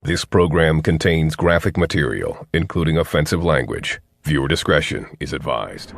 This program contains graphic material, including offensive language. Viewer discretion is advised.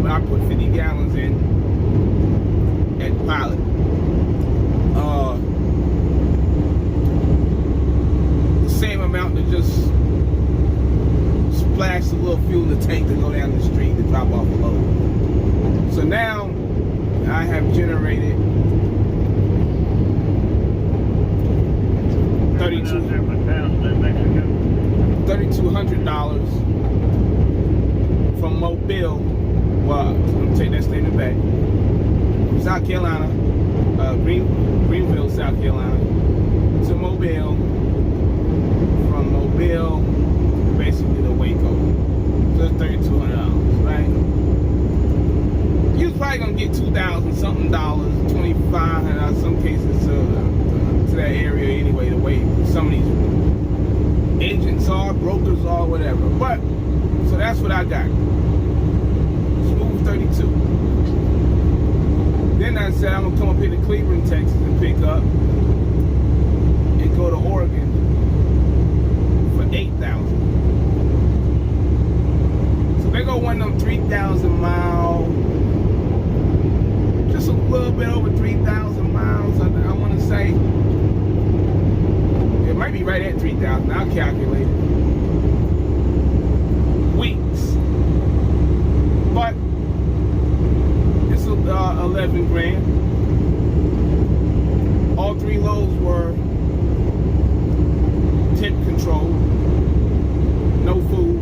I put 50 gallons in at Pilot. The same amount to just splashed a little fuel in the tank to go down the street to drop off a load. So now I have generated $3,200 from Mobile. Well, let me take that statement back. From South Carolina, Greenville, South Carolina, to Mobile. From Mobile, basically to Waco. So that's $3,200, right? You was probably gonna get $2,000 something, $2,500 in some cases to that area anyway. The way some of these agents are, brokers are, whatever. But so that's what I got. Smooth 32. Then I said I'm gonna come up here to Cleveland, Texas, and pick up and go to Oregon for $8,000. So they go one of them 3,000 mile, just a little bit over 3,000 miles. I want to say it might be right at 3,000. I'll calculate it. Weeks, but it's 11 grand. All 3 loads were temp control, no food,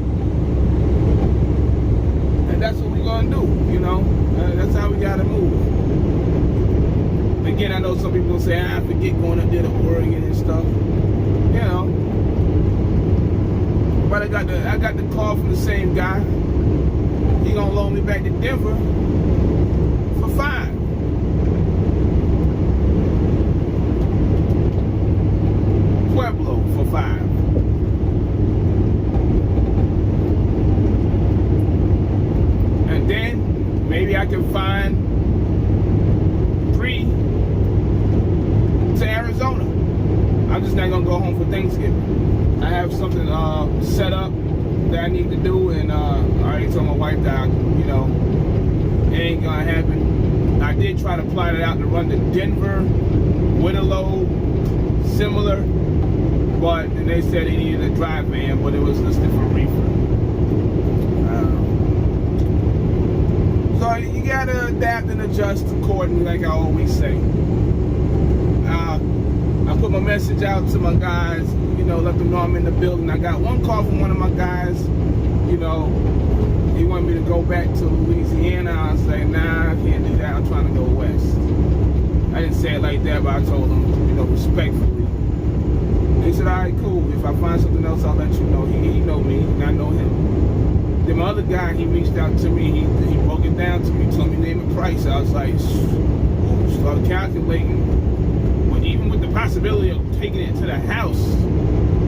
and that's what we're gonna do. You know, that's how we gotta move. Again, I know some people say I forget going up there to Oregon and stuff. You know, but I got the call from the same guy. He gonna loan me back to Denver for $5. Pueblo for $5. And then maybe I can find 3 to Arizona. I'm just not gonna go home for Thanksgiving. I have something set up that I need to do, and I already told my wife that you know it ain't gonna happen. I did try to plot it out to run to Denver with a load similar, but then they said they needed a drive van, but it was listed for reefer. So you gotta adapt and adjust accordingly, like I always say. I put my message out to my guys, you know, let them know I'm in the building. I got one call from one of my guys, you know, he wanted me to go back to Louisiana. I was like, nah, I can't do that. I'm trying to go west. I didn't say it like that, but I told him, you know, respectfully. He said, all right, cool. If I find something else, I'll let you know. He know me, and I know him. Then my other guy, he reached out to me. He broke it down to me, told me name and price. I was like, started calculating. But even with the possibility of taking it to the house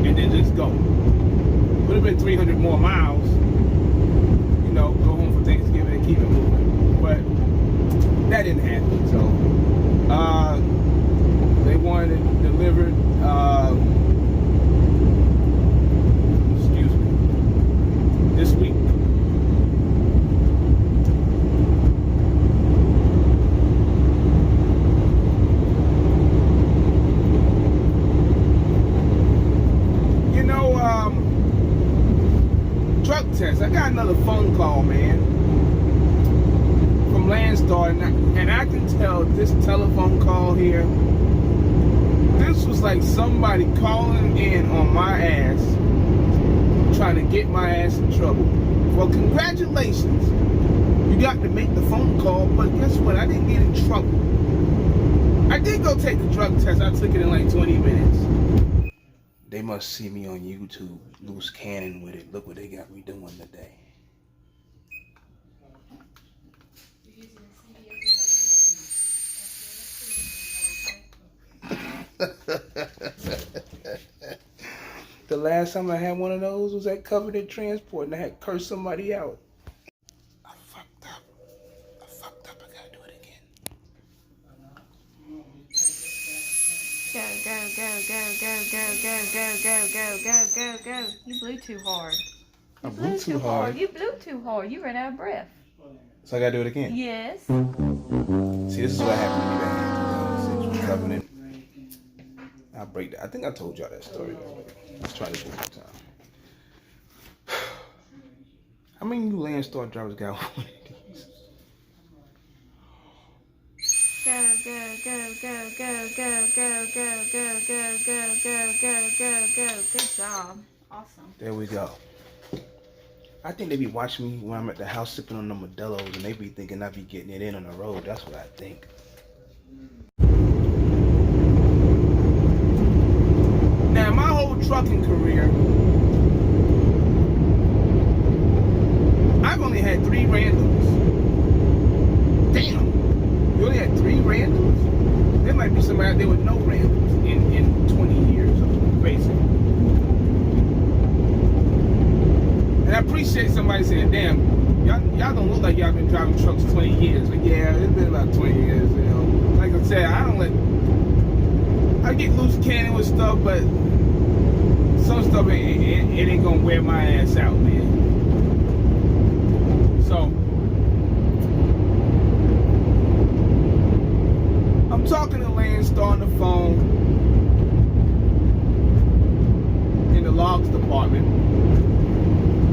and then just go, would have been 300 more miles. You know, go home for Thanksgiving and keep it moving. But that didn't happen. So they wanted it delivered. This week. You know, drug test. I got another phone call, man, from Landstar, and I can tell this telephone call here, this was like somebody calling in on my ass, trying to get my ass in trouble. Well, congratulations. You got to make the phone call, but guess what? I didn't get in trouble. I did go take the drug test. I took it in like 20 minutes. They must see me on YouTube, loose cannon with it. Look what they got me doing today. The last time I had one of those was at Covenant Transport, and I had cursed somebody out. I fucked up. I gotta do it again. Go. You blew too hard. I blew too hard. You blew too hard. You ran out of breath. So I gotta do it again? Yes. See, this is what happened to me back in 2006 with Covenant. I'll break that. I think I told y'all that story already. Let's try this one more time. How many new Landstar drivers got one of these? Go, go, go, go, go, go, go, go, go, go, go, go, go, go, go. Good job. Awesome. There we go. I think they be watching me when I'm at the house sipping on the Modelo's, and they be thinking I be getting it in on the road. That's what I think. Now, my whole trucking career, I've only had 3 randoms. Damn. You only had 3 randoms? There might be somebody out there with no randoms in 20 years of racing. And I appreciate somebody saying, damn, y'all don't look like y'all been driving trucks 20 years. But yeah, it's been about 20 years, you know. Like I said, I get loose cannon with stuff, but some stuff it ain't gonna wear my ass out, man. So I'm talking to Landstar on the phone in the logs department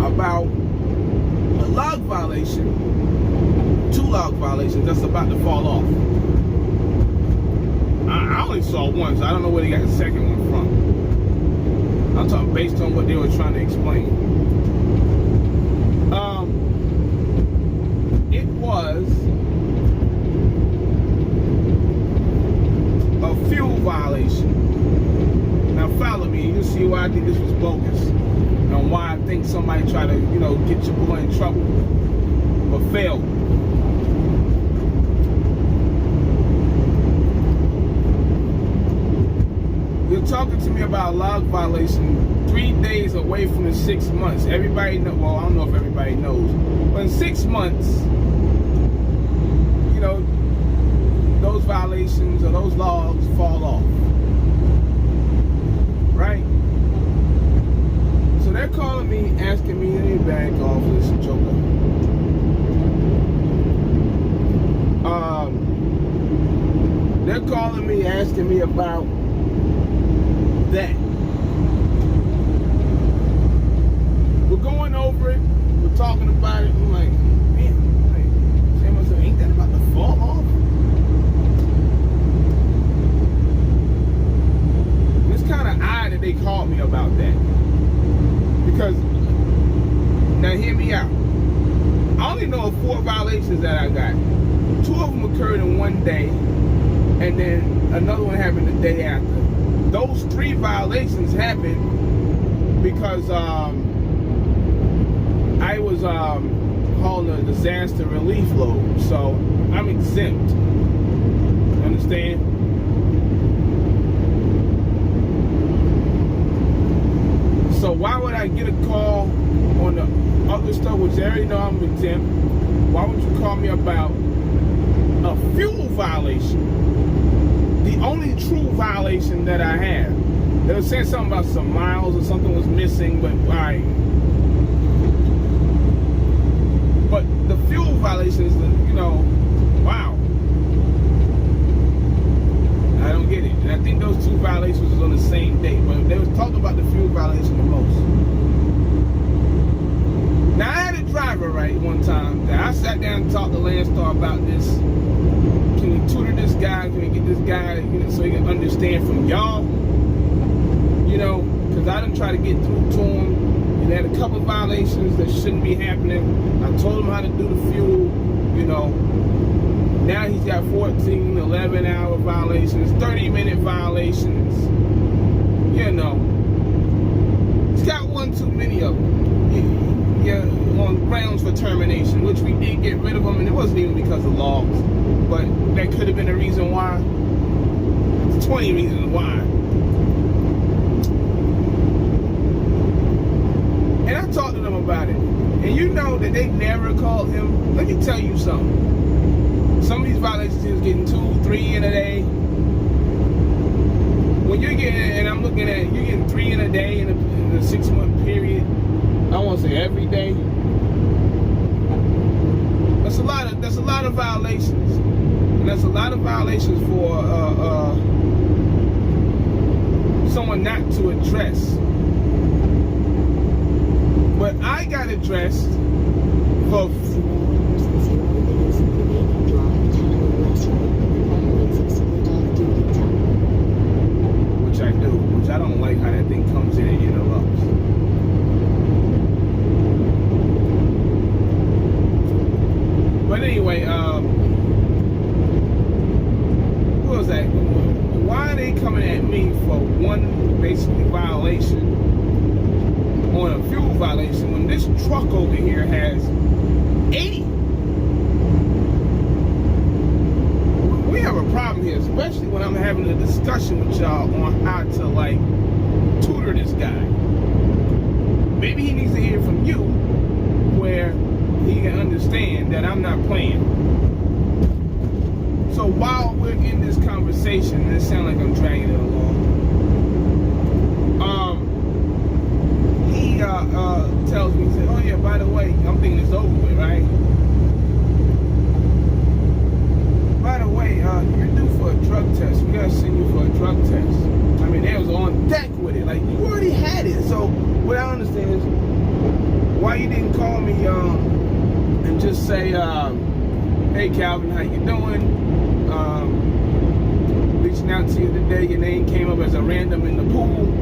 about a log violation, 2 log violations that's about to fall off. I only saw one, so I don't know where they got the second one from. I'm talking based on what they were trying to explain. It was a fuel violation. Now follow me, you'll see why I think this was bogus, and why I think somebody tried to, you know, get your boy in trouble, but failed. You're talking to me about a log violation 3 days away from the 6 months. Everybody know, well, I don't know if everybody knows, but in 6 months, you know, those violations or those logs fall off. Right? So they're calling me, asking me to back off this joker. They're calling me, asking me about that. We're going over it. We're talking about it. I'm like, man, like, ain't that about to fall off? It's kind of odd that they called me about that. Because, now hear me out. I only know of 4 violations that I got. 2 of them occurred in one day, and then another one happened the day after. Those 3 violations happened because I was hauling a disaster relief load, so I'm exempt. Understand? So why would I get a call on the other stuff, which I already know I'm exempt? Why would you call me about a fuel violation? The only true violation that I have. They were saying something about some miles or something was missing, but but the fuel violation is, you know, wow. I don't get it. And I think those 2 violations was on the same day, but they was talking about the fuel violation the most. Now I had a driver one time that I sat down and talked to Landstar about this. Can we tutor this guy? Can we get this guy, you know, so he can understand from y'all? You know, because I didn't try to get through to him. And had a couple of violations that shouldn't be happening. I told him how to do the fuel, you know. Now he's got 14, 11-hour violations, 30-minute violations. You know, he's got one too many of them. Yeah, on grounds for termination, which we did get rid of them, and it wasn't even because of logs. But that could have been a reason why. It's 20 reasons why. And I talked to them about it. And you know that they never called him. Let me tell you something. Some of these violations he was getting 2, 3 in a day. When you're getting, and I'm looking at, you're getting 3 in a day in a 6-month period. I won't say every day. That's a lot of violations. And that's a lot of violations for someone not to address. But But I got addressed for which I do, which I don't like how that thing comes in and interrupts. But anyway, what was that? Why are they coming at me for one basically violation on a fuel violation when this truck over here has 80? We have a problem here, especially when I'm having a discussion with y'all on how to like tutor this guy. Maybe he needs to hear from you where he can understand that I'm not playing. So while we're in this conversation, and it sounds like I'm dragging it along, he tells me, he said, oh yeah, by the way, I'm thinking it's over with, right? By the way, you're due for a drug test. We gotta send you for a drug test. I mean, they was on deck with it. Like, you already had it. So what I understand is why you didn't call me and just say, hey Calvin, how you doing? Reaching out to you today, your name came up as a random in the pool.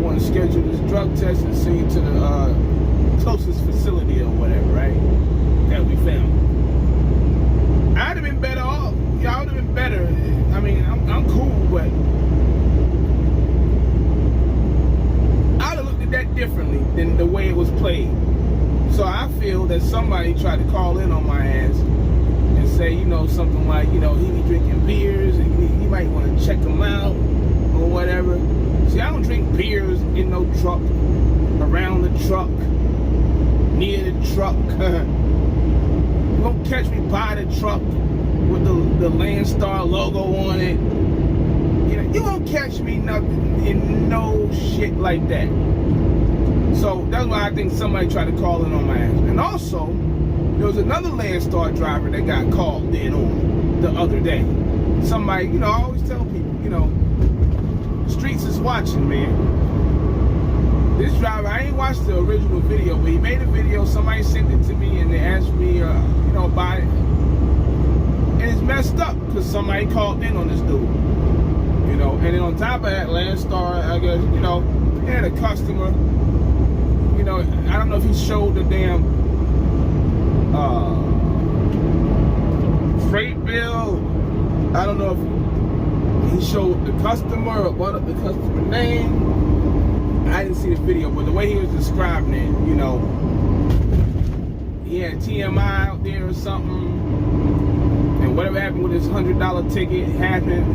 Want to schedule this drug test and send you to the closest facility or whatever, right? That we found. I'd have been better off. Y'all would have been better. I mean, I'm cool, but I'd have looked at that differently than the way it was played. So I feel that somebody tried to call in on my ass and say, you know, something like, you know, he be drinking beers and he might want to check him out or whatever. See, I don't drink beers in no truck, around the truck, near the truck. You won't catch me by the truck with the Landstar logo on it. You know, you won't catch me nothing in no shit like that. So that's why I think somebody tried to call in on my ass. And also, there was another Landstar driver that got called in on the other day. Somebody, you know, I always tell people, you know, streets is watching, man. This driver, I ain't watched the original video, but he made a video. Somebody sent it to me and they asked me, you know, about it. And it's messed up because somebody called in on this dude. You know, and then on top of that, Landstar, I guess, you know, he had a customer. You know, I don't know if he showed the damn freight bill. I don't know if he showed the customer or what the customer name. I didn't see the video, but the way he was describing it, you know, he had TMI out there or something, and whatever happened with his $100 ticket happened,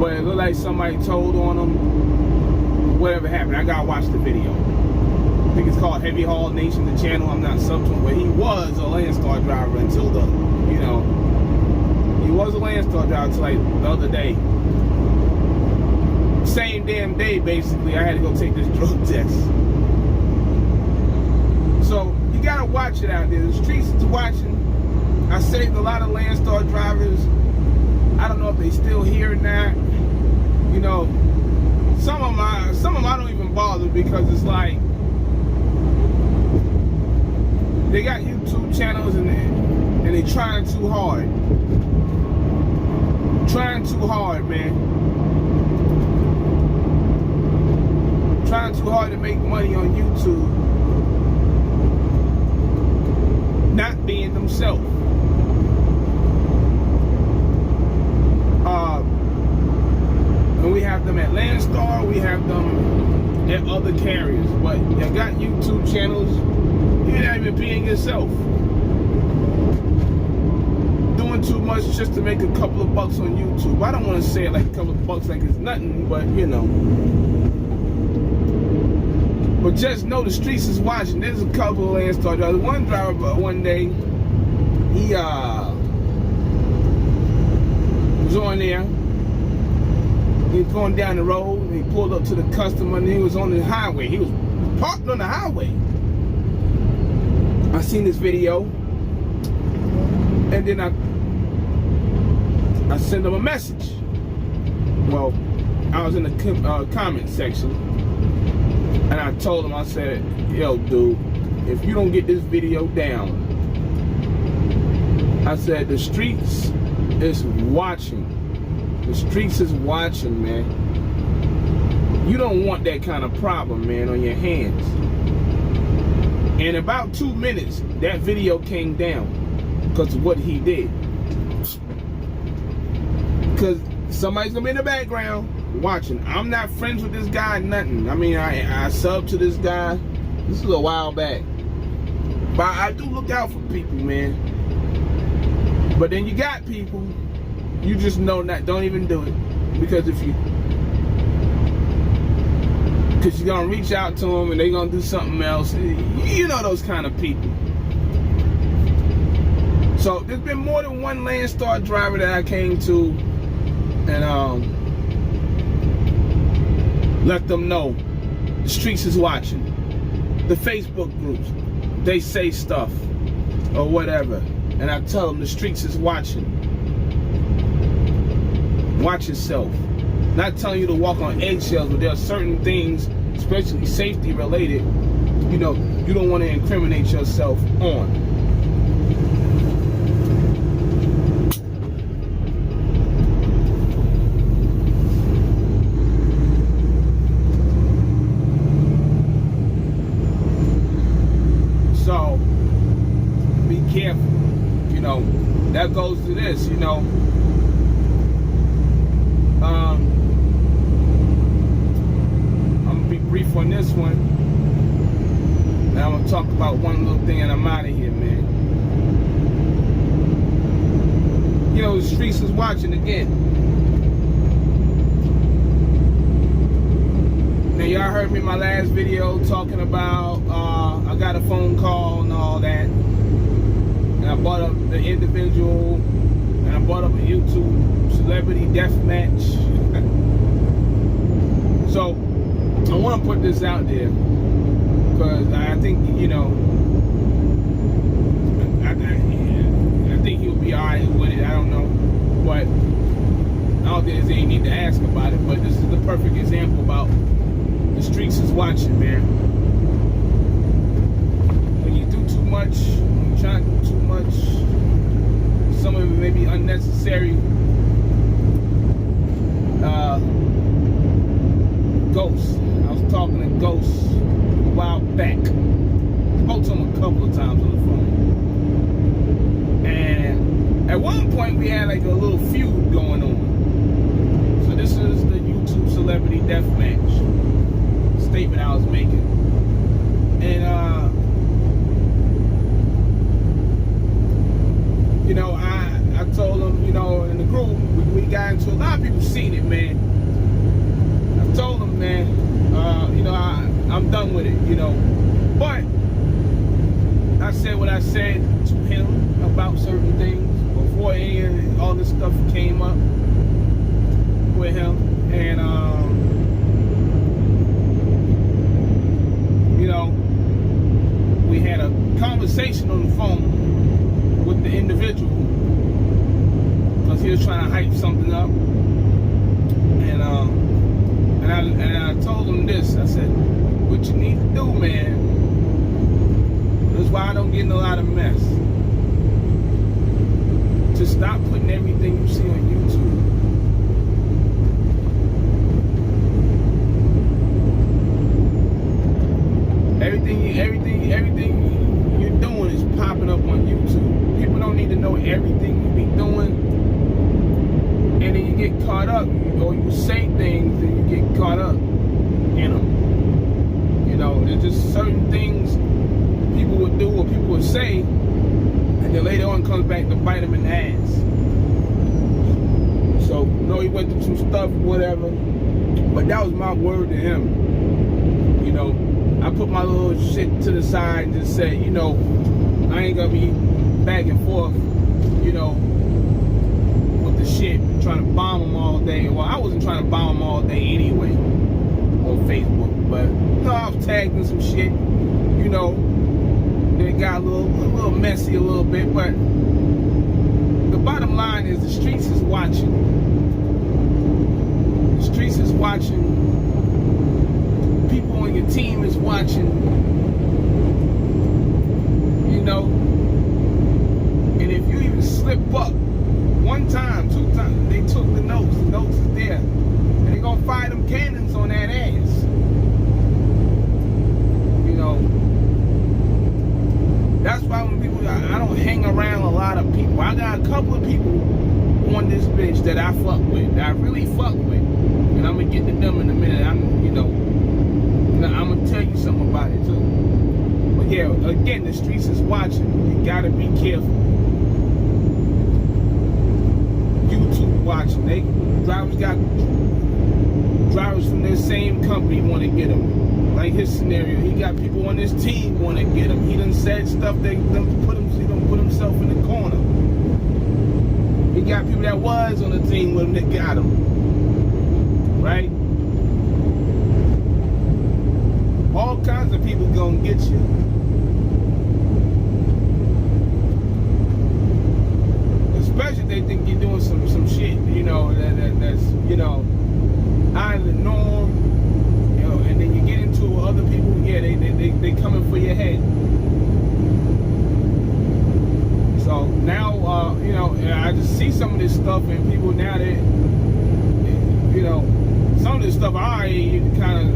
but it looked like somebody told on him. Whatever happened, I gotta watch the video. I think it's called Heavy Haul Nation, the channel. I'm not subbed to him, but he was a Landstar driver until the, you know, he was a Landstar driver until like the other day. Same damn day, basically, I had to go take this drug test. So you gotta watch it out there. The streets is watching. I saved a lot of Landstar drivers. I don't know if they still here or not. You know, some of them I don't even bother because it's like they got YouTube channels and they trying too hard. Trying too hard, man. Trying too hard to make money on YouTube, not being themselves. And we have them at Landstar, we have them at other carriers, but you got YouTube channels, you're not even being yourself. Doing too much just to make a couple of bucks on YouTube. I don't want to say it like a couple of bucks like it's nothing, but you know. But just know the streets is watching. There's a couple of Landstar drivers. One driver one day, he was on there. He was going down the road and he pulled up to the customer and he was on the highway. He was parked on the highway. I seen this video and then I sent him a message. Well, I was in the comment section. And I told him, I said, yo, dude, if you don't get this video down, I said, the streets is watching. The streets is watching, man. You don't want that kind of problem, man, on your hands. In about 2 minutes, that video came down because of what he did. Because somebody's gonna be in the background watching. I'm not friends with this guy, nothing. I mean, I sub to this guy. This is a while back. But I do look out for people, man. But then you got people, you just know not, don't even do it. Because if you, because you're gonna reach out to them and they're gonna do something else. You know those kind of people. So there's been more than one Landstar driver that I came to and let them know the streets is watching. The Facebook groups, they say stuff or whatever, and I tell them the streets is watching. Watch yourself. Not telling you to walk on eggshells, but there are certain things, especially safety related, you know, you don't want to incriminate yourself on. So, be careful. You know, that goes to this, you know. I'm gonna be brief on this one. And I'm gonna talk about one little thing and I'm out of here, man. You know, the streets is watching again. Now y'all heard me in my last video talking about I got a phone call and all that. And I brought up the individual and I brought up a YouTube celebrity death match. So I want to put this out there because I think, you know, I think he'll be alright with it. I don't know, but I don't think there's any need to ask about it. But this is the perfect example about the streets is watching, man. When you do too much, when you try to do too much, some of it may be unnecessary. Ghost. I was talking to Ghost a while back. Spoke to him a couple of times on the phone. And at one point we had like a little feud going on. So this is the YouTube celebrity death match statement I was making. And you know, I told him, you know, in the group, we got into a lot of people seen it, man. I told him, man, you know, I'm done with it, you know. But I said what I said to him about certain things before any of all this stuff came up with him. And, you know, we had a conversation on the phone with the individual because he was trying to hype something up. And I told him this. I said, what you need to do, man, that's why I don't get in a lot of mess. Just stop putting everything you see on YouTube. Everything you're doing is popping up on YouTube. People don't need to know everything you be doing. And then you get caught up, or you say things and you get caught up in them. You know, there's just certain things people would do or people would say, and then later on comes back to bite them in the ass. So, no, he went through some stuff, whatever, but that was my word to him. You know, I put my little shit to the side and just said, you know, I ain't gonna be back and forth, you know, with the shit, trying to bomb them all day. Well, I wasn't trying to bomb them all day anyway on Facebook, but no, I was tagged in some shit, you know. It got a little messy a little bit, but the bottom line is the streets is watching. The streets is watching, people on your team is watching, you know, and if you even slip up 1 time, 2 times, they took the notes is there, and they're gonna fire them cannons on that ass. You know, that's why when people, I don't hang around a lot of people. I got a couple of people on this bitch that I fuck with, that I really fuck with, and I'm gonna get to them in a minute. I'm gonna tell you something about it too. But yeah, again, the streets is watching. You gotta be careful. YouTube watching. Drivers from their same company want to get him. Like his scenario, he got people on his team want to get him. He done said stuff that he done put himself in the corner. He got people that was on the team with him that got him. Right? All kinds of people gonna get you. Especially if they think you're doing some shit, you know, that's, you know, out of the norm, you know, and then you get into other people, yeah, they coming for your head. So now, you know, I just see some of this stuff, and people now that, you know, some of this stuff I already kind of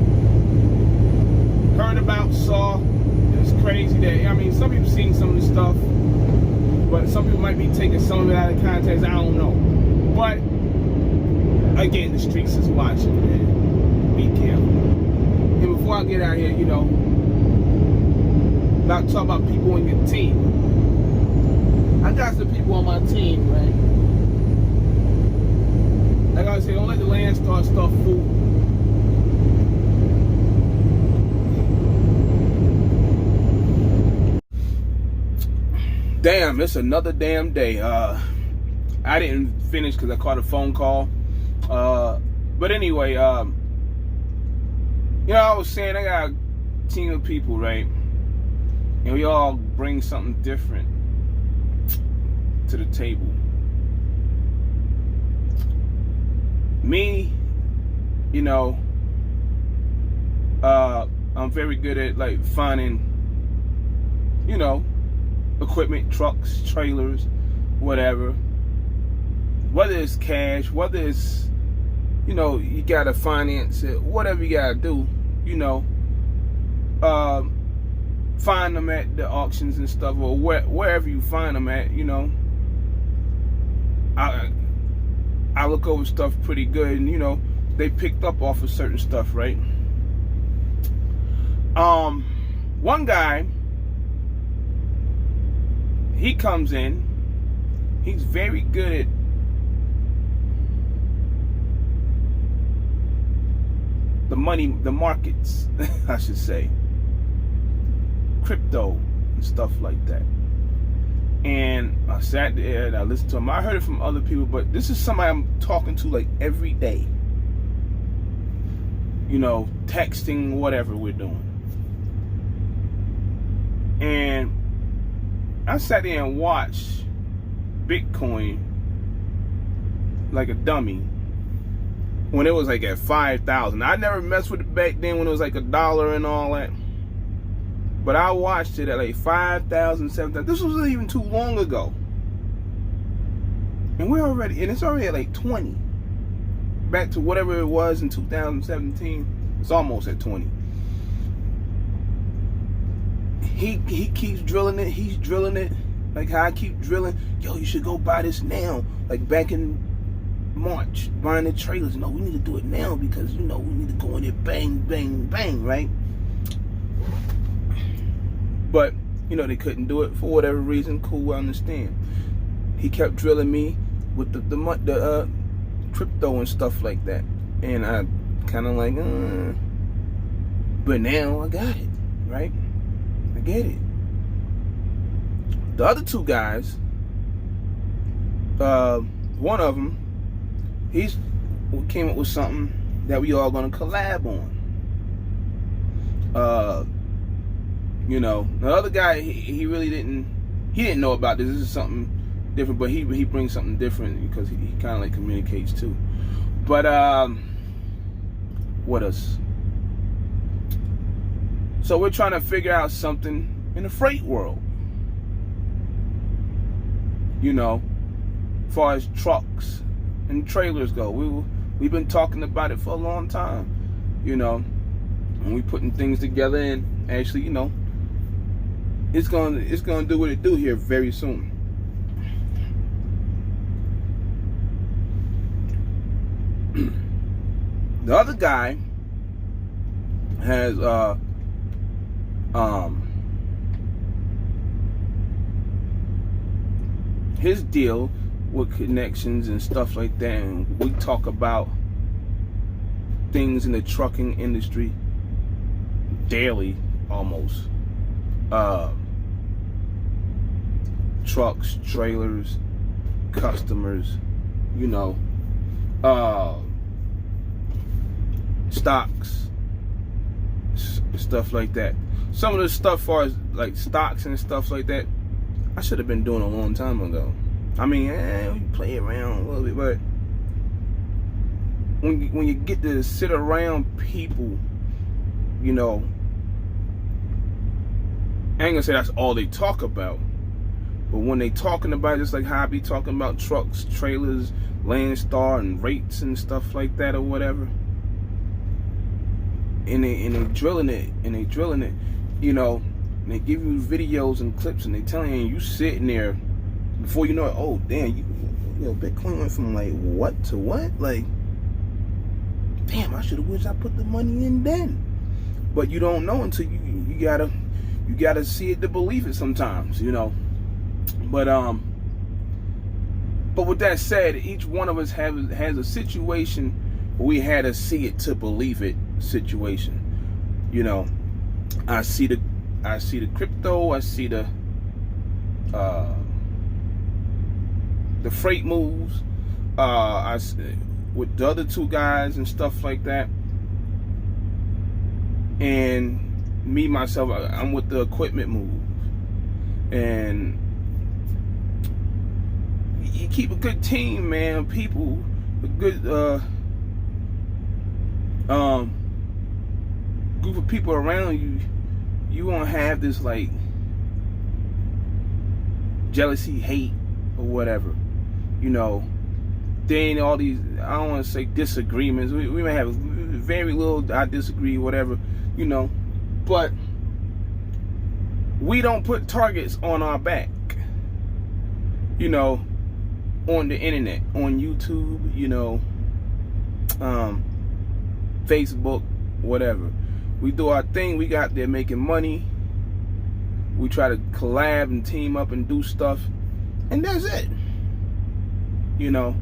heard about, saw. It's crazy that, I mean, some people seen some of this stuff, but some people might be taking some of it out of context. I don't know. But again, the streets is watching, man. Be careful. And before I get out here, you know, about talk about people on your team. I got some people on my team, right? Like I said, don't let the Landstar stuff fool you. Damn, it's another damn day. I didn't finish because I caught a phone call. But anyway, you know, I was saying I got a team of people, right? And we all bring something different to the table. Me, you know, I'm very good at like finding, you know, equipment, trucks, trailers, whatever. Whether it's cash, whether it's, you know, you gotta finance it, whatever you gotta do, you know, find them at the auctions and stuff, or wherever you find them at, you know. I look over stuff pretty good, and you know, they picked up off of certain stuff, right? One guy, he comes in, he's very good at the money, the markets, I should say, crypto and stuff like that. And I sat there and I listened to him. I heard it from other people, but this is somebody I'm talking to like every day. You know, texting, whatever we're doing. And I sat there and watched Bitcoin like a dummy when it was like at 5,000. I never messed with it back then when it was like $1 and all that. But I watched it at like 5,000, 7,000. This wasn't even too long ago. And it's already at like 20. Back to whatever it was in 2017. It's almost at 20. He keeps drilling it. He's drilling it. Like how I keep drilling. Yo, you should go buy this now. Like back in March, buying the trailers. No, we need to do it now because, you know, we need to go in there bang, bang, bang, right? But, you know, they couldn't do it for whatever reason. Cool, I understand. He kept drilling me with the crypto and stuff like that. And I kind of like, but now I got it, right? I get it. The other two guys, one of them, he came up with something that we all gonna collab on. You know, the other guy, he really didn't know about this. This is something different, but he brings something different because he kind of like communicates too. But what else? So we're trying to figure out something in the freight world. You know, as far as trucks and trailers go. We've been talking about it for a long time. You know, and we putting things together, and actually, you know, it's gonna do what it do here very soon. The other guy has his deal with connections and stuff like that, and we talk about things in the trucking industry daily almost. Trucks, trailers, customers, you know, stocks, stuff like that. Some of the stuff as far as like stocks and stuff like that, I should have been doing a long time ago. I mean, we play around a little bit, but when you get to sit around people, you know, I ain't gonna say that's all they talk about, but when they talking about it, just like how I be talking about trucks, trailers, Landstar, and rates and stuff like that or whatever, and they drilling it, you know, and they give you videos and clips, and they telling you, and you sitting there, before you know it, oh damn, you know, Bitcoin went from like what to what? Like, damn, I should have wished I put the money in then. But you don't know until you gotta see it to believe it sometimes, you know. But with that said, each one of us has a situation where we had a see it to believe it situation. You know, I see the crypto, I see the freight moves, with the other two guys and stuff like that, and me myself, I'm with the equipment move. And you keep a good team, man, people, a good group of people around you, you won't have this like jealousy, hate, or whatever. You know, there ain't all these, I don't want to say disagreements. We may have very little, I disagree, whatever, you know, but we don't put targets on our back, you know, on the internet, on YouTube, you know, Facebook, whatever. We do our thing. We got there making money. We try to collab and team up and do stuff, and that's it, you know.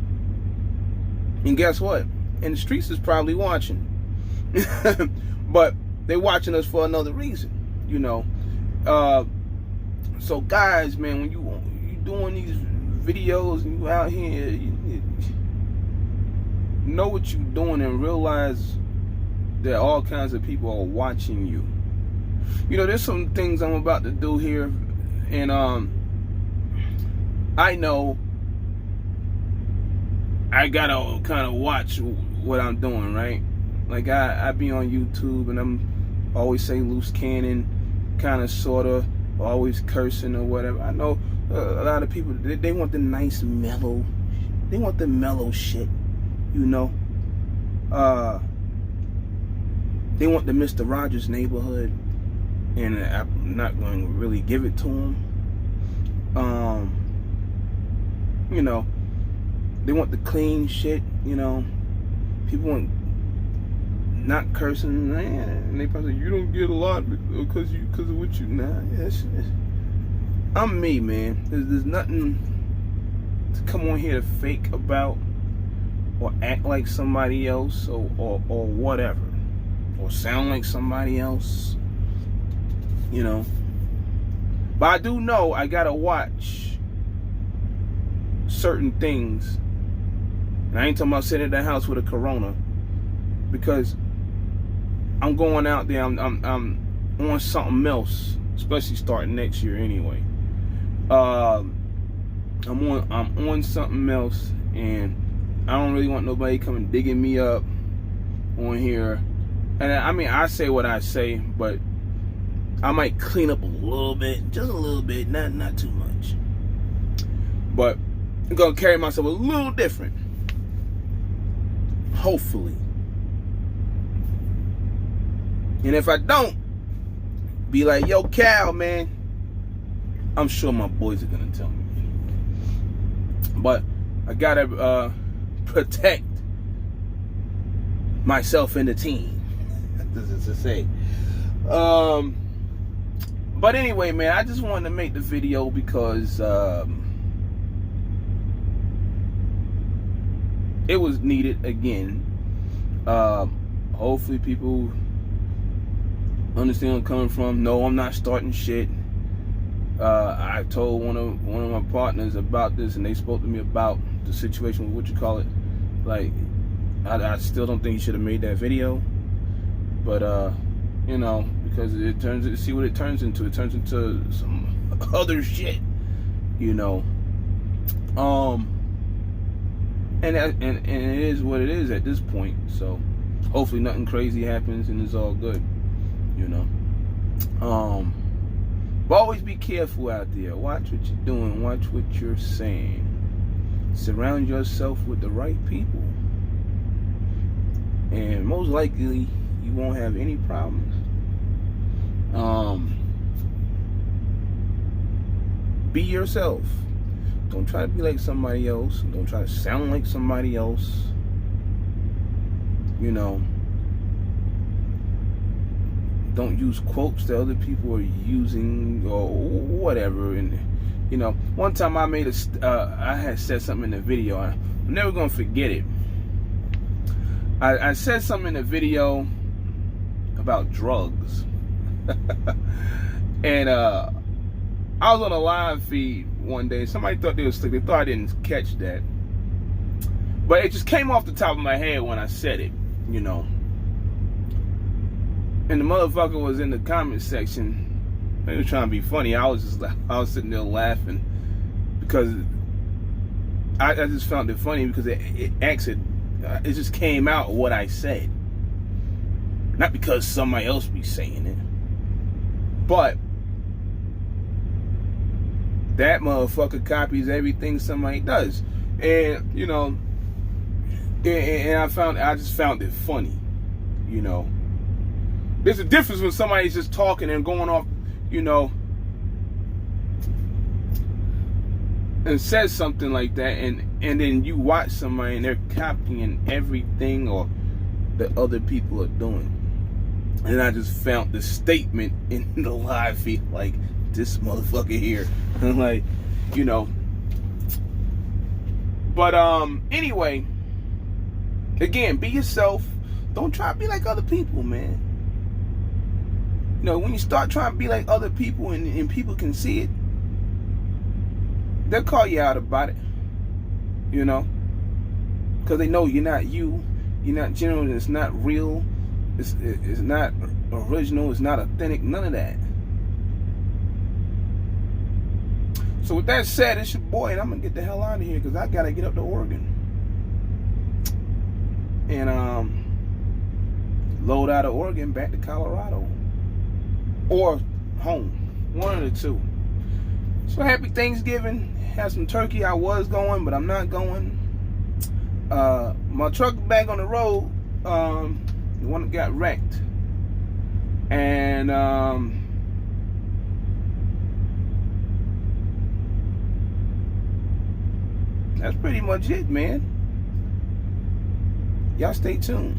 And guess what? And the streets is probably watching, but they watching us for another reason, you know. So guys, man, when you doing these videos and you out here, you know what you're doing and realize that all kinds of people are watching you. You know, there's some things I'm about to do here, and I know I gotta kind of watch what I'm doing, right? Like I be on YouTube and I'm always saying loose cannon, kind of, sort of, always cursing or whatever. I know a lot of people, they want the nice mellow, they want the mellow shit, you know. They want the Mr. Rogers neighborhood, and I'm not going to really give it to them. You know, they want the clean shit, you know. People want not cursing, and they probably say, you don't get a lot because of what you, nah, yes. I'm me, man. There's nothing to come on here to fake about or act like somebody else or whatever, or sound like somebody else, you know. But I do know I gotta watch certain things, and I ain't talking about sitting at the house with a Corona, because I'm going out there. I'm on something else, especially starting next year anyway. I'm on something else, and I don't really want nobody coming digging me up on here. And I mean, I say what I say, but I might clean up a little bit, just a little bit, not too much. But I'm gonna carry myself a little different. Hopefully. And if I don't, be like, yo, Cal, man. I'm sure my boys are gonna tell me. But I gotta protect myself and the team. This is to say. But anyway, man, I just wanted to make the video because it was needed again. Hopefully people understand where I'm coming from. No, I'm not starting shit. I told one of my partners about this, and they spoke to me about the situation with what you call it. Like, I still don't think he should have made that video, but you know, because it turns, see what it turns into. It turns into some other shit, you know. And it is what it is at this point. So hopefully nothing crazy happens and it's all good, you know. But always be careful out there. Watch what you're doing. Watch what you're saying. Surround yourself with the right people, and most likely you won't have any problems. Be yourself. Don't try to be like somebody else. Don't try to sound like somebody else. You know, don't use quotes that other people are using or whatever. And you know, one time I made I had said something in the video. I'm never gonna forget it. I said something in the video about drugs. And I was on a live feed one day. Somebody thought they was slick. They thought I didn't catch that, but it just came off the top of my head when I said it, you know. And the motherfucker was in the comment section. He was trying to be funny. I was sitting there laughing because I just found it funny because it just came out what I said, not because somebody else be saying it. But that motherfucker copies everything somebody does, and you know, and I just found it funny, you know. There's a difference when somebody's just talking and going off, you know, and says something like that, and then you watch somebody and they're copying everything or that other people are doing. And I just found the statement in the live feed, like, this motherfucker here. And like, you know. But anyway, again, be yourself. Don't try to be like other people, man. You know, when you start trying to be like other people and people can see it, they'll call you out about it. You know, because they know you're not you. You're not genuine. It's not real. It's not original. It's not authentic. None of that. So with that said, it's your boy, and I'm gonna get the hell out of here because I gotta get up to Oregon and load out of Oregon back to Colorado or home, one of the two. So happy Thanksgiving. Had some turkey. I was going, but I'm not going. My truck back on the road. The one that got wrecked, and that's pretty much it, man. Y'all stay tuned.